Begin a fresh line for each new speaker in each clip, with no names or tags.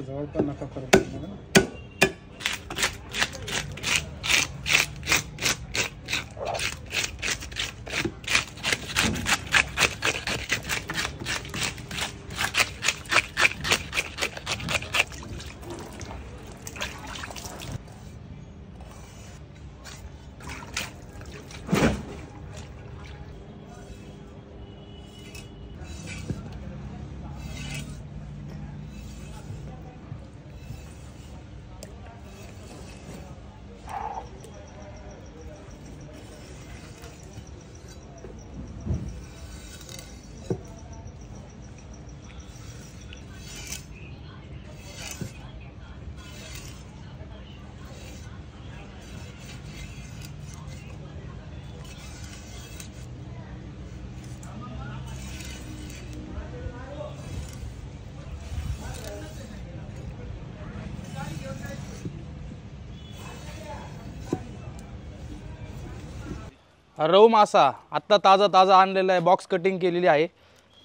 जवळ पण नका करू बघा.
रव मासा आत्ता ताजा आणलेला आहे, बॉक्स कटिंग केलेली आहे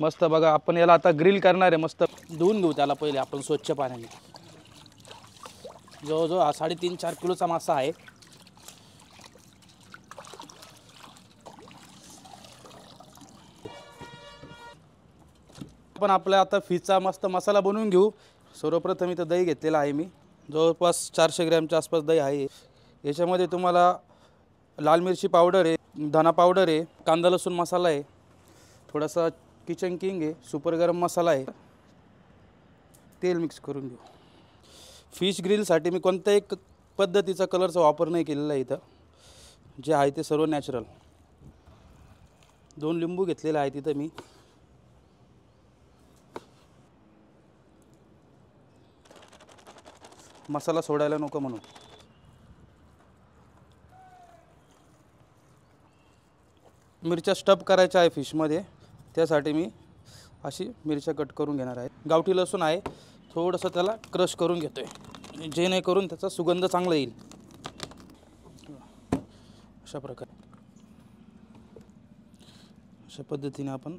मस्त. बघा आपण याला आता ग्रिल करणार आहे. मस्त धुवून घेऊ त्याला पहिले आपण स्वच्छ पाण्याने. जवळजवळ हा 3.5-4 किलोचा मासा आहे. आपण आपल्या आता फिशचा मस्त मसाला बनवून घेऊ. सर्वप्रथम इथं दही घेतलेला आहे मी, जवळपास 400 ग्रॅमच्या आसपास दही आहे. याच्यामध्ये तुम्हाला लाल मिरची पावडर आहे, धना पावडर आहे, कांदा लसूण मसाला आहे, थोडासा किचन किंग आहे, सुपर गरम मसाला आहे, तेल मिक्स करून घेऊ. फिश ग्रिलसाठी मी कोणत्याही पद्धतीचा कलरचा वापर नाही केलेला आहे. इथं जे आहे ते सर्व नॅचरल. 2 लिंबू घेतलेले आहेत इथं मी. मसाला सोडायला नको म्हणून. मिरच्या स्टफ करायच्या आहे फिशमध्ये, त्यासाठी मी अशी मिरच्या कट करून घेणार आहे. गावठी लसूण आहे, थोडंसं त्याला क्रश करून घेतो आहे जेणेकरून त्याचा सुगंध चांगला येईल. अशा प्रकारे अशा पद्धतीने आपण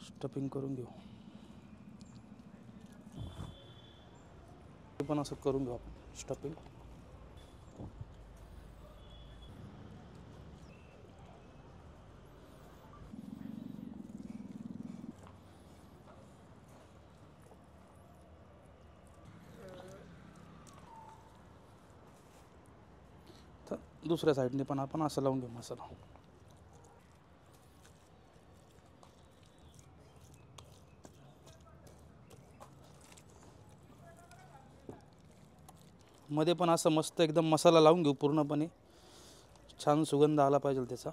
स्टफिंग करून घेऊ. पण असं करून घेऊ आपण स्टफिंग. दुसऱ्या साईडने पण आपण असं लावून घेऊ मसाला. मध्ये पण असं मस्त एकदम मसाला लावून घेऊ पूर्णपणे. छान सुगंध आला पाहिजे त्याचा.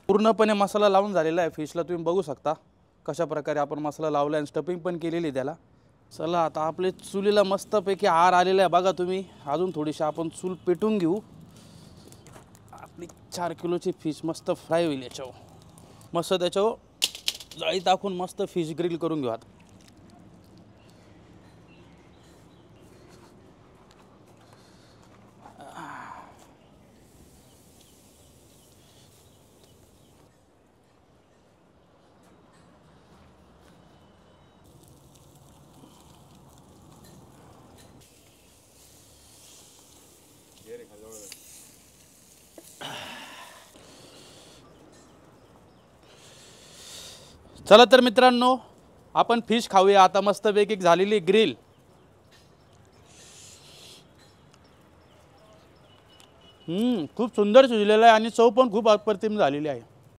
पूर्णपणे मसाला लावून झालेला आहे फिशला. तुम्ही बघू शकता कशा प्रकारे आपण मसाला लावला आणि स्टफिंग पण केलेली आहे त्याला. चला आता आपले चुलीला मस्तपैकी आर आलेला आहे बघा तुम्ही. अजून थोडीशी आपण चूल पेटून घेऊ. आपली 4 किलोची फिश मस्त फ्राय होईल याच्यावर. मस्त त्याच्यावर जाळी टाकून मस्त फिश ग्रिल करून घेऊ आता. चला तर मित्रांनो आपण फिश खाऊया आता. मस्तपैकी झालेली ग्रिल. खूप सुंदर शिजलेलं आहे आणि चव पण खूप अप्रतिम झालेली आहे.